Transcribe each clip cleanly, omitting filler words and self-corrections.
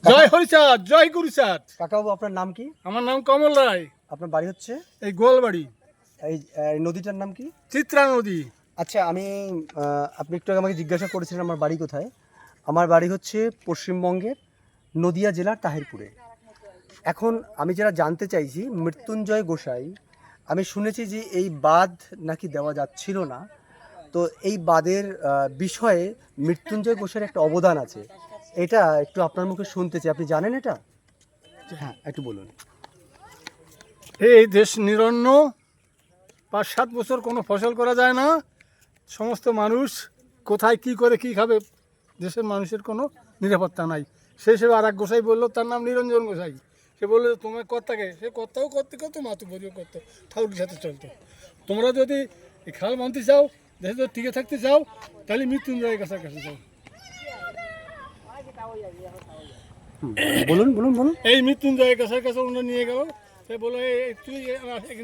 জয় হরিচাঁদ, জয় গুরুচাঁদ। কাকাবাবু আপনার নাম কি? আমার নাম কমল রায়। আপনার বাড়ি হচ্ছে এই গোয়ালবাড়ি। এই নদীটার নাম কি? চিত্রা নদী। আচ্ছা, আপনি একটু আগে আমাকে জিজ্ঞাসা করেছিলেন আমার বাড়ি কোথায়। আমার বাড়ি হচ্ছে পশ্চিমবঙ্গের নদিয়া জেলার তাহিরপুরে। এখন আমি যেটা জানতে চাইছি, মৃত্যুঞ্জয় গোসাই, আমি শুনেছি যে এই বাঁধ নাকি দেওয়া যাচ্ছিল না, তো এই বাঁধের বিষয়ে মৃত্যুঞ্জয় গোসাইয়ের একটা অবদান আছে, এটা একটু আপনার মুখে শুনতে চাই। আপনি জানেন এটা? হ্যাঁ, একটু বলুন। এই দেশ নিরন্ন, 5-7 বছর কোনো ফসল করা যায় না। সমস্ত মানুষ কোথায় কি করে কি খাবে, দেশের মানুষের কোনো নিরাপত্তা নাই। সে হিসেবে আর এক গোসাই বললো, তার নাম নিরঞ্জন গোসাই। সে বললো তোমার কর্তাকে, সে কর্তাও করতে করতো, মাতু বরিও করতো, ঠাকুরের সাথে চলতো। তোমরা যদি এই খাল বাঁধতে চাও, দেশে যদি টিকে থাকতে চাও, তাহলে মৃত্যুঞ্জয়ের কাছে যাও। বলুন বলুন বলুন। এই মৃত্যুঞ্জয়ের কাছে ওনারা নিয়ে গেল। সে বলে তুই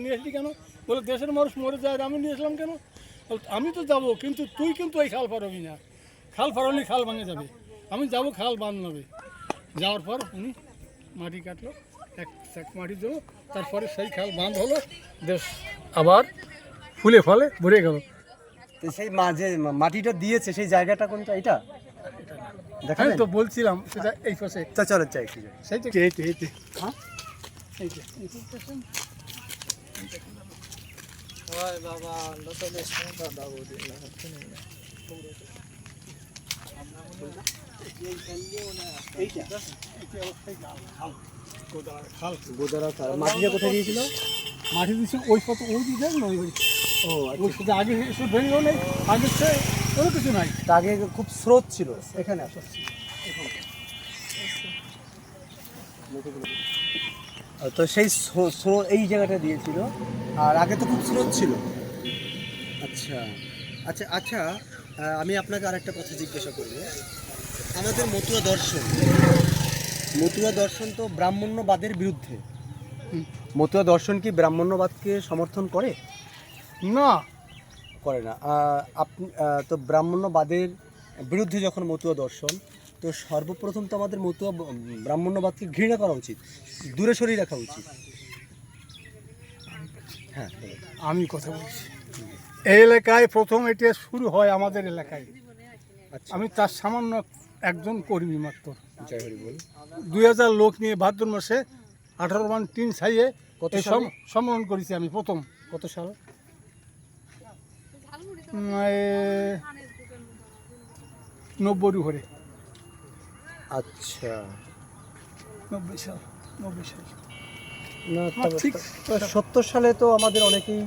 নিয়ে আসলি কেন? বলে দেশের মানুষ মরে যায়, আমি নিয়ে আসলাম কেন? আমি তো যাবো, কিন্তু তুই কিন্তু এই খাল পারবি না। খাল পারলি খাল ভাঙে যাবে। আমি যাবো, খাল বাঁধবে। যাওয়ার পর উনি মাটি কাটলো, এক চাক মাটি দিল, তারপরে সেই খাল বাঁধ হলো, দেশ আবার ফুলে ফলে ভরে গেল। তো সেই যে মাটিটা দিয়েছে সেই জায়গাটা কোনটা? এটা দেখা আমি তো বলছিলাম সেটা এই পাশে। তা চলো চাই একটু যাই। সেইটা এইতে হ্যাঁ, এইটা খাল। গোদারা মাটিটা কোথায় দিয়েছিল? মাটি দিচ্ছে ওই কত ওই দিকে না ওই ও ওই সাথে আগে এসব ভেঙেও নেই, আগে সে কোনো কিছু নাই। তা আগে খুব স্রোত ছিল এখানে। তো সেই স্রোত এই জায়গাটা দিয়েছিল, আর আগে তো খুব স্রোত ছিল। আচ্ছা আচ্ছা আচ্ছা, আমি আপনাকে আরেকটা কথা জিজ্ঞাসা করব। আমাদের মতুয়া দর্শন তো ব্রাহ্মণ্যবাদের বিরুদ্ধে। মতুয়া দর্শন কি ব্রাহ্মণ্যবাদকে সমর্থন করে? না, করে না। আপনি তো ব্রাহ্মণ্যবাদের বিরুদ্ধে যখন মতুয়া দর্শন, তো সর্বপ্রথম তো আমাদের ব্রাহ্মণ্যবাদকে ঘৃণা করা উচিত, দূরে সরিয়ে রাখা উচিত। হ্যাঁ, আমি কথা বলছি। এই এলাকায় প্রথম এটা শুরু হয় আমাদের এলাকায়। আচ্ছা, আমি তার সামান্য একজন কর্মী মাত্র। জয় হরি বল। 2000 লোক নিয়ে ভাদ্র মাসে 18 মান টিন ছাইয়ে কত এই সালে? সম্মেলন করেছি আমি প্রথম। কত সাল? 90 ঘরে। আচ্ছা, 90 সাল। না ঠিক 70 সালে তো আমাদের অনেকেই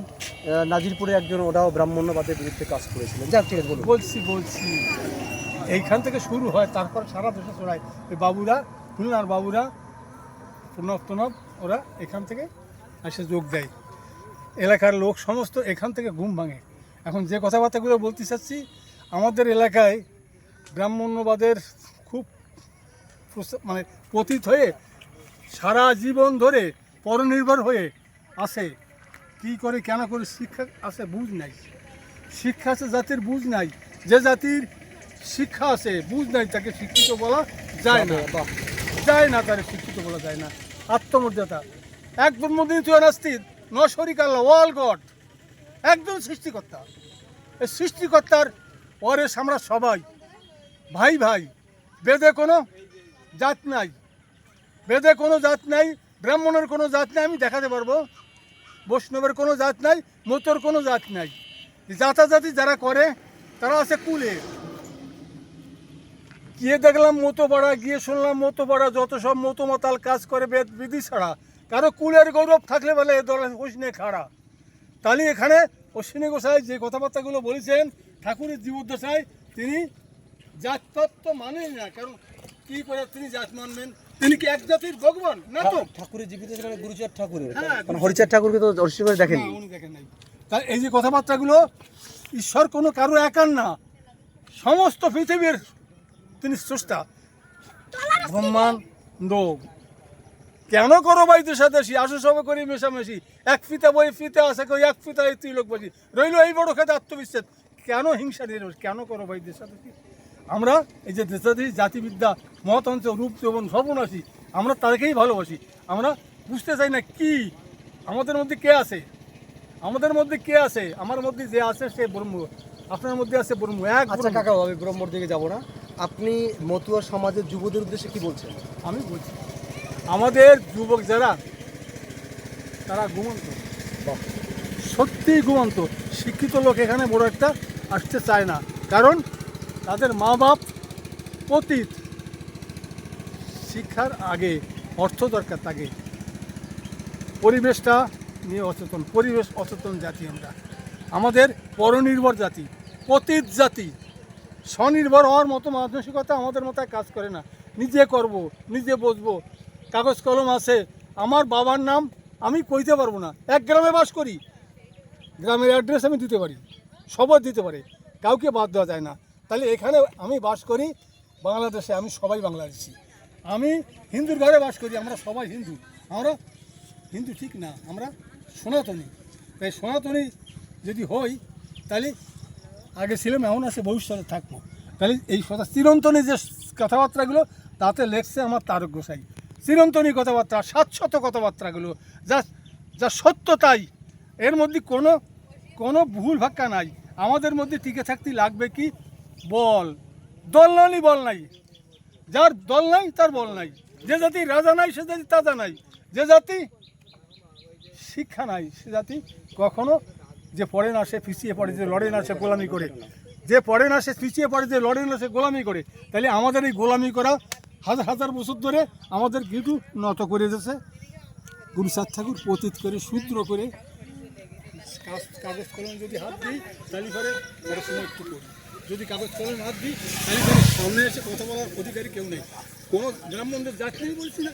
নাজিরপুরে একজন, ওরাও ব্রাহ্মণ্যবাদের বিরুদ্ধে কাজ করেছিলেন। যাক, ঠিক আছে, বলুন। বলছি এইখান থেকে শুরু হয়, তারপর সারা দেশে ছড়ায়। ওই বাবুরা, খুলনার বাবুরা, প্রণব ওরা এখান থেকে এসে যোগ দেয়। এলাকার লোক সমস্ত এখান থেকে ঘুম ভাঙে। এখন যে কথাবার্তাগুলো বলতে চাচ্ছি, আমাদের এলাকায় ব্রাহ্মণ্যবাদের খুব মানে পতিত হয়ে সারা জীবন ধরে পরনির্ভর হয়ে আছে। কি করে কেন করে শিক্ষা আছে বুঝ নাই। শিক্ষা আছে জাতির, বুঝ নাই। যে জাতির শিক্ষা আছে বুঝ নাই, তাকে শিক্ষিত বলা যায় না। তার শিক্ষিত বলা যায় না। আত্মমর্যাদা, একজন মধ্যে তুই নাস্তিক, ন শরিক আল্লাহ, অল গড, একজন সৃষ্টিকর্তা। এই সৃষ্টিকর্তার পরে আমরা সবাই ভাই। বেদে কোনো জাত নাই, ব্রাহ্মণের কোনো জাত নাই। আমি দেখাতে পারবো। বৈষ্ণবের কোনো জাত নাই, মতর কোনো জাত নাই। জাতাজাতি যারা করে তারা আছে কুলে। গিয়ে দেখলাম মতোপাড়া, গিয়ে শুনলাম মতোপাড়া যত সব মতমাতাল কাজ করে বেদ বিধি ছাড়া। কারো কুলের গৌরব থাকলে বলে এ দল অশ্বিনে খাড়া। তাহলে এখানে অশ্বিনী গোসাই যে কথাবার্তাগুলো বলেছেন, ঠাকুরের জীবদ্দশায় তিনি জাততত্ত্ব মানেন না। কারণ কি করে তিনি জাত মানবেন? তিনি কি এক জাতির ভগবান না? তো ঠাকুরের জীবিত মানে গুরুচাঁদ ঠাকুরের, হ্যাঁ, কারণ হরিচাঁদ ঠাকুরকে তো দর্শন করে দেখেন। না, উনি দেখেন নাই। তাই এই যে কথাবার্তাগুলো, ঈশ্বর কোনো কারো একার না, সমস্ত পৃথিবীর তিনি স্রষ্টা। ব্রহ্মাণ্ড কেন করো বাইদের সাথে আসো সবে করি মেশামেশি, এক ফিতা বই ফিতে আছে কই এক ফিতা এই ত্রিলোকবাসী রইল এই বড় খেতে আত্মবিশ্বাস। কেন হিংসা নিয়ে কেন করো বাইদের সাথে? আমরা এই যে দেশাদেশী জাতিবিদ্যা মতান্তর রূপ যৌবন সর্বনাশী, আমরা তাদেরকেই ভালোবাসি। আমরা বুঝতে চাই না কি আমাদের মধ্যে কে আছে, আমাদের মধ্যে কে আছে। আমার মধ্যে যে আছে সে ব্রহ্ম, আপনার মধ্যে আছে ব্রহ্ম, এক আচ্ছা ব্রহ্ম। কাকা, আমি ব্রহ্মর দিকে যাব না। আপনি মতুয়া সমাজের যুবদের উদ্দেশ্যে কি বলছেন? আমি বলছি আমাদের যুবক যারা তারা ঘুমন্ত, বাহ। সত্যিই ঘুমন্ত। শিক্ষিত লোক এখানে বড় একটা আসতে চায় না, কারণ তাদের মা বাপ পতিত। শিক্ষার আগে অর্থ দরকার থাকে, পরিবেশটা নিয়ে অচেতন, পরিবেশ অচেতন জাতি আমরা। আমাদের পরনির্ভর জাতি, পতিত জাতি। স্বনির্ভর হওয়ার মতো মানসিকতা আমাদের মাথায় কাজ করে না। নিজে করব, নিজে বসবো, কাগজ কলম আছে। আমার বাবার নাম আমি কইতে পারবো না, এক গ্রামে বাস করি, গ্রামের অ্যাড্রেস আমি দিতে পারি, সবাই দিতে পারে, কাউকে বাদ দেওয়া যায় না। তাহলে এখানে আমি বাস করি বাংলাদেশে, আমি সবাই বাংলাদেশি। আমি হিন্দুর ঘরে বাস করি, আমরা সবাই হিন্দু। আমরা হিন্দু ঠিক না, আমরা সনাতনী। তাই সনাতনী যদি হই তাহলে আগে ছিলাম, এখন আছে, ভবিষ্যতে থাকবো। তাহলে এই কথা চিরন্তনী যে কথাবার্তাগুলো তাতে লেখছে আমার তারক গোসাই। চিরন্তনী কথাবার্তা, শাশ্বত কথাবার্তাগুলো যা যা সত্য তাই, এর মধ্যে কোনো ভুল ভাক্কা নাই। আমাদের মধ্যে টিকে থাকতে লাগবে কি বল, দল নালি বল নাই। যার দল নাই তার বল নাই। যে জাতি রাজা নাই সে জাতি তাজা নাই। যে জাতি শিক্ষা নাই সে জাতি কখনো, যে পড়ে না সে পিছিয়ে পড়ে, যে লড়ে না সে গোলামি করে, যে পড়ে না সে পিছিয়ে পড়ে, যে লড়ে না সে গোলামি করে। তাহলে আমাদের এই গোলামি করা হাজার হাজার বছর ধরে আমাদের গিটু নত করে দিয়েছে। গুরুচাঁদ ঠাকুর পতিত করে, শূদ্র করে, কাগজ কলম যদি হাত দিই তাহলে পরে পড়াশোনা একটু করি, যদি কাগজ কলম হাত দিই তাহলে পরে সামনে এসে কথা বলার অধিকারী কেউ নেই। কোনো ব্রাহ্মণদের জাতি বলছি না,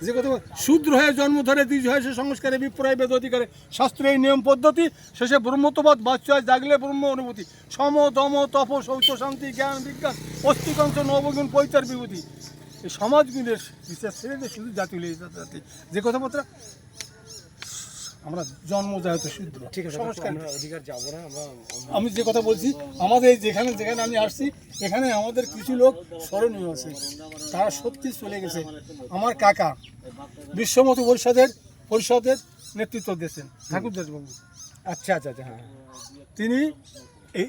যে কথা শূদ্র হয়ে জন্ম ধরে দ্বিজ হয় সে সংস্কারে বিপ্রয় বেদ অধিকারে, শাস্ত্রে এই নিয়ম পদ্ধতি, শেষে ব্রহ্মত্ববাদ বাচ্য হয় জাগলে ব্রহ্ম অনুভূতি, সম দম তপ শৌচ শান্তি জ্ঞান বিজ্ঞান অস্তিকাংশ নবগুণ পৈতার বিভূতি। এই সমাজগুণের বিশেষ ছেড়ে শুধু জাতি জাতি যে কথাবার্তা আমরা জন্মজাত শূদ্র, ঠিক আছে, সংস্কার আমরা অধিকার যাব না। আমি যে কথা বলছি, আমাদের যেখানে যেখানে আমি আসছি এখানে আমাদের কিছু লোক স্মরণীয় আছে, তারা সত্যি চলে গেছে। আমার কাকা বিশ্বমত পরিষদের নেতৃত্ব দিয়েছেন ঠাকুরদাস বাবু। আচ্ছা আচ্ছা আচ্ছা, হ্যাঁ। তিনি এই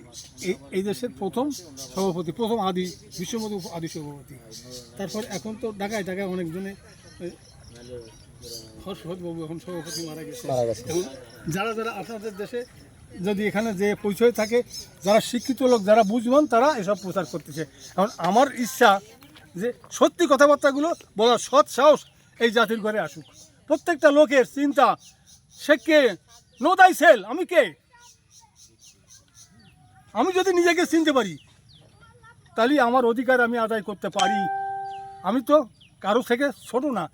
এই দেশের প্রথম সভাপতি, প্রথম আদি বিশ্বমত আদি সভাপতি। তারপর এখন তো ঢাকায় অনেকজনে, হর্ষবর্ধন বাবু এখন সভাপতি মারা গেছে। এখন যারা যারা আপনাদের দেশে যদি এখানে যে পরিচয় থাকে, যারা শিক্ষিত লোক, যারা বুঝবেন, তারা এসব প্রচার করতেছে। এখন আমার ইচ্ছা যে সত্যি কথাবার্তাগুলো বলার সৎ সাহস এই জাতির ঘরে আসুক। প্রত্যেকটা লোকের চিন্তা, সে কে, নো দাই সেল, আমি কে। আমি যদি নিজেকে চিনতে পারি তাহলে আমার অধিকার আমি আদায় করতে পারি। আমি তো কারো থেকে ছোট না।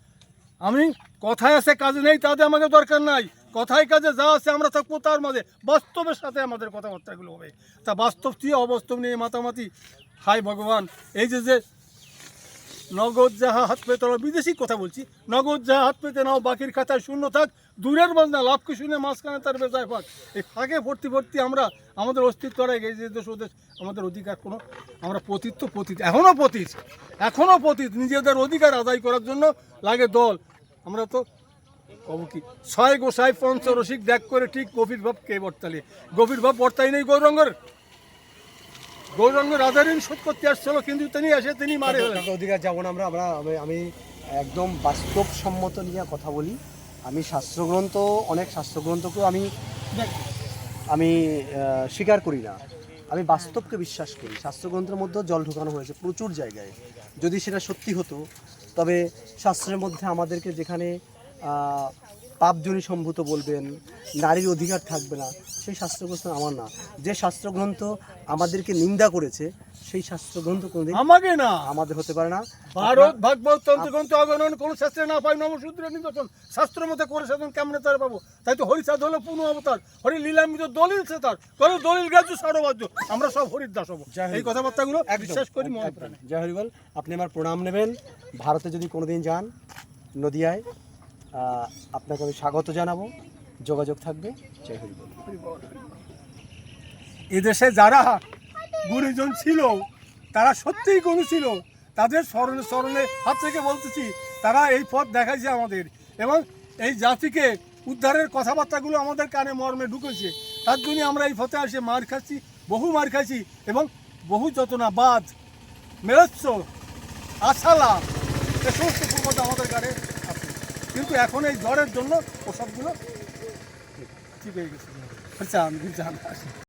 আমি কথায় আছে কাজে নেই, তাতে আমাকে দরকার নাই। কথায় কাজে যা আছে আমরা থাকবো তার মাঝে, বাস্তবের সাথে আমাদের কথাবার্তাগুলো হবে। তা বাস্তব দিয়ে অবাস্তব নিয়ে মাতামাতি, হায় ভগবান। এই যে নগদ যাহা হাত পেতে নাও, বিদেশি কথা বলছি, নগদ যাহা হাত পেতে নাও বাকির খাতায় শূন্য থাক, দূরের বাজনা লাভকে শুনে মাঝখানে তার বেজায় ফাঁক। এই ফাঁকে ভর্তি আমরা আমাদের অস্তিত্ব এই যে দেশ ওদেশ আমাদের অধিকার কোনো, আমরা পতিত এখনও পতিত নিজেদের অধিকার আদায় করার জন্য লাগে দল। আমরা তো কব কি, ছয় গোসাই পঞ্চ রসিক দেখ করে ঠিক গভীর ভাব কে বর্তালে, গভীর ভাব বর্তাই নেই গৌরঙ্গের রাজা ঋণ শোধ করতে আসছিল, কিন্তু তিনি মারে ফেলেন। অধিকার যাব না আমরা। আমি একদম বাস্তবসম্মত নিয়ে কথা বলি। আমি অনেক শাস্ত্রগ্রন্থকেও আমি স্বীকার করি না। আমি বাস্তবকে বিশ্বাস করি। শাস্ত্রগ্রন্থের মধ্যেও জল ঢোকানো হয়েছে প্রচুর জায়গায়। যদি সেটা সত্যি হতো, তবে শাস্ত্রের মধ্যে আমাদেরকে যেখানে পাপজনী সম্ভূত বলবেন, নারীর অধিকার থাকবে না, সেই শাস্ত্রগ্রন্থ আমার না। যে শাস্ত্রগ্রন্থ আমাদেরকে নিন্দা করেছে সেই শাস্ত্রগ্রন্থ কোনোদিন আমাকে না, আমাদের হতে পারে না। ভারত ভাগবত তন্ত্রগ্রন্থ অগণন কোন শাস্ত্রে না পাই নবশূদ্রের নিদর্শন, শাস্ত্র মতে করে সাধন কেমনে তার পাবো। তাই তো হরিচাঁদ হলো পূর্ণ অবতার, হরি লীলামিত দলিল সে তার, করো দলিল গাছ সারবাদ্য, আমরা সব হরির দাস হবো। এই কথাবার্তাগুলো বিশ্বাস করি মনে প্রাণে। জয় হরিবল। আপনি আমার প্রণাম নেবেন। ভারতে যদি কোনোদিন যান, নদিয়ায়, আপনাকে আমি স্বাগত জানাবো। যোগাযোগ থাকবে। জয় হরিবল। এদেশে যারা গুরুজন ছিল তারা সত্যিই গণু ছিল, তাদের স্মরণে স্মরণে হাত থেকে বলতেছি, তারা এই পথ দেখাইছে আমাদের, এবং এই জাতিকে উদ্ধারের কথাবার্তাগুলো আমাদের কানে মর্মে ঢুকেছে। তার জন্য আমরা এই পথে এসে মার খাচ্ছি, বহু মার খাচ্ছি, এবং বহু যতনা বাদ মেরচ্ছ আশালা এ সমস্ত প্রবাদ আমাদের কানে আছে। কিন্তু এখন এই জ্বরের জন্য ওসবগুলো ঠিক হয়ে গেছে।